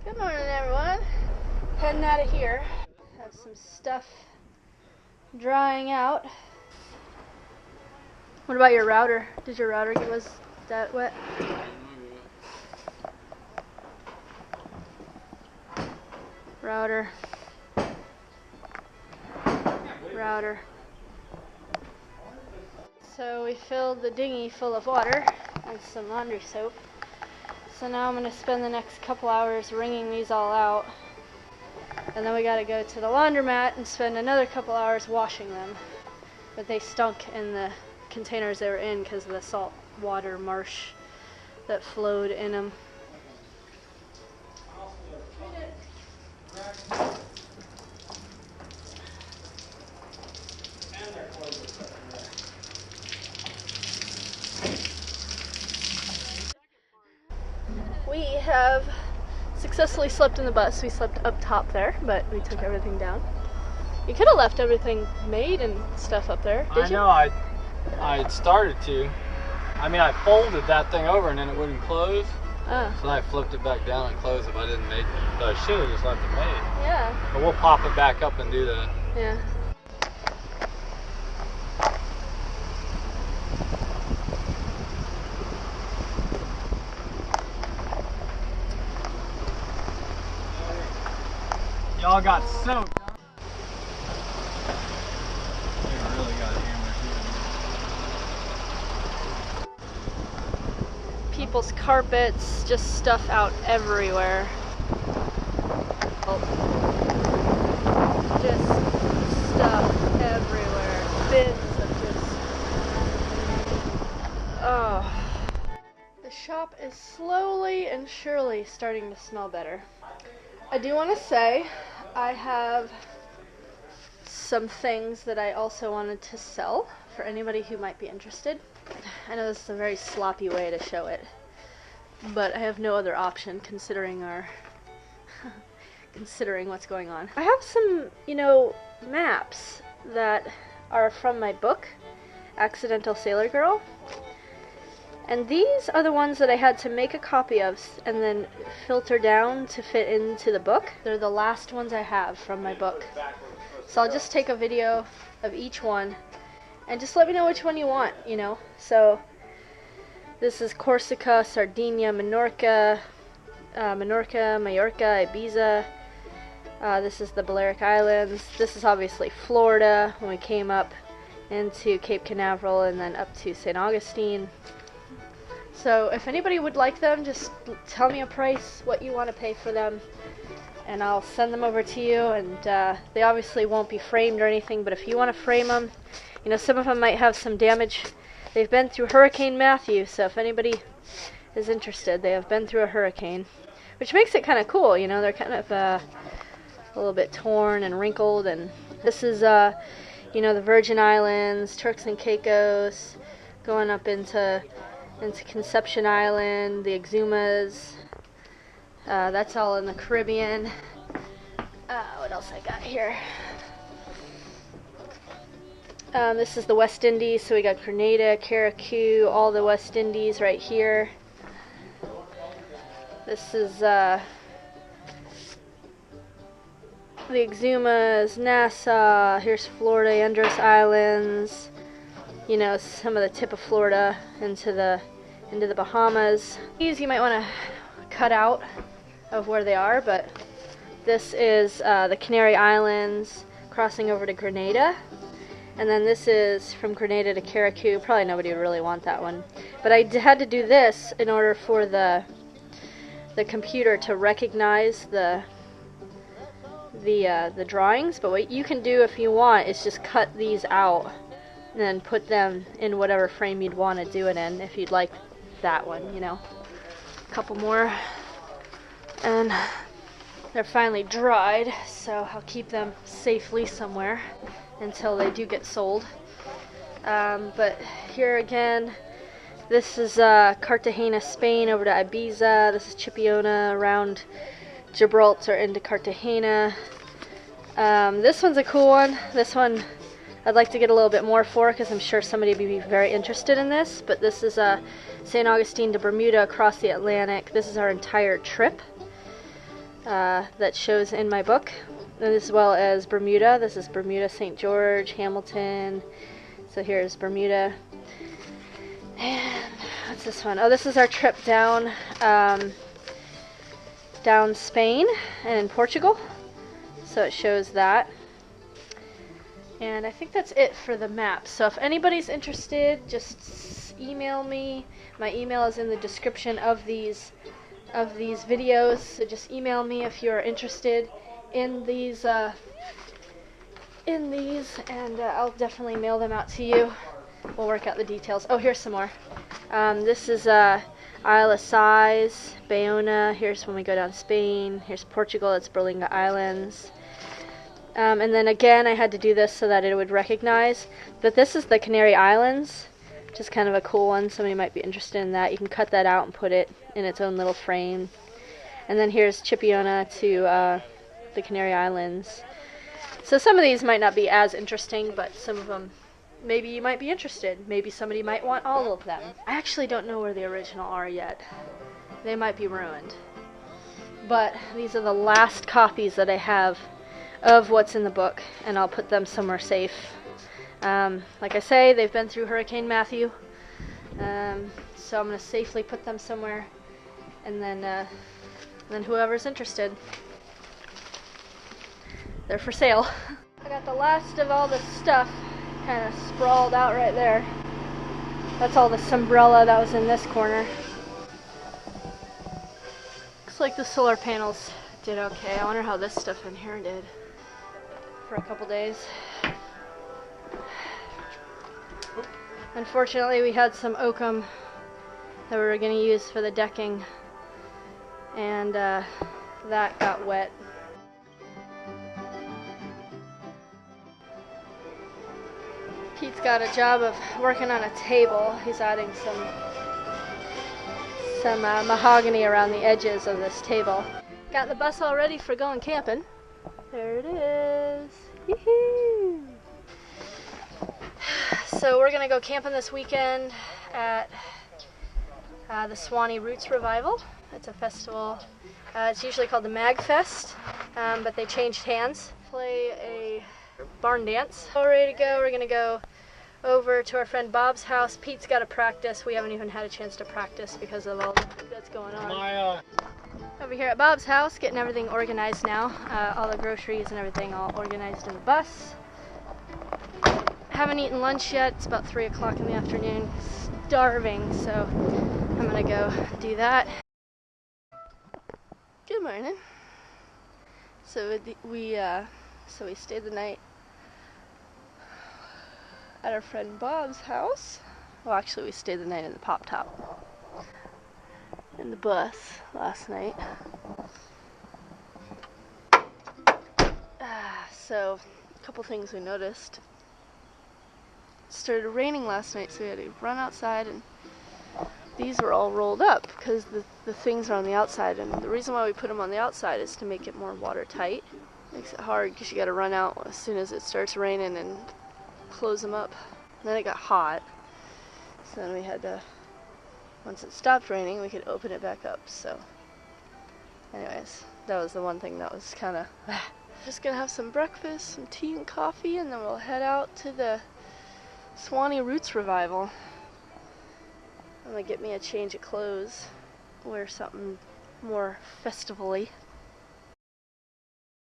Good morning, everyone. Heading out of here. Have some stuff drying out. What about your router? Did your router was that wet? Router. So we filled the dinghy full of water and some laundry soap. So now I'm going to spend the next couple hours wringing these all out. And then we got to go to the laundromat and spend another couple hours washing them. But they stunk in the containers they were in because of the salt water marsh that flowed in them. We have successfully slept in the bus. We slept up top there, but we took everything down. You could have left everything made and stuff up there, did you? I know, I had started to. I mean, I folded that thing over and then it wouldn't close. Oh. So I flipped it back down and closed it, but I didn't make it. So I should have just left it made. Yeah. But we'll pop it back up and do that. Yeah. Y'all got soaked. They really got hammered here. People's carpets, just stuff out everywhere. Just stuff everywhere. Bins of just... Oh. The shop is slowly and surely starting to smell better. I do want to say I have some things that I also wanted to sell for anybody who might be interested. I know this is a very sloppy way to show it, but I have no other option considering considering what's going on. I have some, maps that are from my book, Accidental Sailor Girl. And these are the ones that I had to make a copy of and then filter down to fit into the book. They're the last ones I have from my book. So I'll just take a video of each one and just let me know which one you want, So this is Corsica, Sardinia, Mallorca, Ibiza. This is the Balearic Islands. This is obviously Florida when we came up into Cape Canaveral and then up to St. Augustine. So if anybody would like them, just tell me a price, what you want to pay for them, and I'll send them over to you. And they obviously won't be framed or anything, but if you want to frame them, some of them might have some damage. They've been through Hurricane Matthew, so if anybody is interested, they have been through a hurricane, which makes it kind of cool. They're kind of a little bit torn and wrinkled. And this is, the Virgin Islands, Turks and Caicos, going up into Conception Island, the Exumas. That's all in the Caribbean. What else I got here? This is the West Indies, so we got Grenada, Carriacou, all the West Indies right here. This is the Exumas, Nassau. Here's Florida, Andros Islands. Some of the tip of Florida into the Bahamas. These you might want to cut out of where they are, but this is the Canary Islands crossing over to Grenada, and then this is from Grenada to Carriacou. Probably nobody would really want that one, but I had to do this in order for the computer to recognize the drawings. But what you can do if you want is just cut these out and then put them in whatever frame you'd want to do it in, if you'd like that one, A couple more. And they're finally dried, so I'll keep them safely somewhere until they do get sold. But here again, this is Cartagena, Spain, over to Ibiza. This is Chipiona, around Gibraltar into Cartagena. This one's a cool one. This one I'd like to get a little bit more for, because I'm sure somebody would be very interested in this. But this is St. Augustine to Bermuda across the Atlantic. This is our entire trip. that shows in my book, and as well as Bermuda. This is Bermuda, St. George, Hamilton. So here's Bermuda. And what's this one? Oh, this is our trip down down Spain and in Portugal. So it shows that. And I think that's it for the map. So if anybody's interested, just email me. My email is in the description of these videos. So just email me if you're interested in these, and I'll definitely mail them out to you. We'll work out the details. Oh, here's some more. This is Isle of Size, Bayona. Here's when we go down Spain. Here's Portugal. It's Berlinga Islands. And then again, I had to do this so that it would recognize that this is the Canary Islands, which is kind of a cool one. Somebody might be interested in that. You can cut that out and put it in its own little frame. And then here's Chipiona to the Canary Islands. So some of these might not be as interesting, but some of them maybe you might be interested. Maybe somebody might want all of them. I actually don't know where the original are yet. They might be ruined. But these are the last copies that I have of what's in the book, and I'll put them somewhere safe. Like I say, they've been through Hurricane Matthew, so I'm going to safely put them somewhere, and then whoever's interested, they're for sale. I got the last of all the stuff kind of sprawled out right there. That's all the umbrella that was in this corner. Looks like the solar panels did okay. I wonder how this stuff in here did for a couple days. Unfortunately, we had some oakum that we were going to use for the decking, and that got wet. Pete's got a job of working on a table. He's adding some mahogany around the edges of this table. Got the bus all ready for going camping. There it is. Yee-hoo. So we're gonna go camping this weekend at the Swanee Roots Revival. It's a festival. It's usually called the Mag Fest, but they changed hands. Play a barn dance. All ready to go. We're gonna go over to our friend Bob's house. Pete's got to practice. We haven't even had a chance to practice because of all that's going on. Over here at Bob's house, getting everything organized now. All the groceries and everything all organized in the bus. Haven't eaten lunch yet. It's about 3 o'clock in the afternoon. Starving, so I'm gonna go do that. Good morning. So we stayed the night at our friend Bob's house. Well, actually, we stayed the night in the Pop Top in the bus last night. So, a couple things we noticed. It started raining last night, so we had to run outside, and these were all rolled up because the things are on the outside, and the reason why we put them on the outside is to make it more watertight. Makes it hard because you got to run out as soon as it starts raining and close them up. And then it got hot, so then we had to, once it stopped raining, we could open it back up. So anyways, that was the one thing that was kind of just gonna have some breakfast, some tea and coffee, and then we'll head out to the Swanee Roots Revival. I'm gonna get me a change of clothes, wear something more festival-y.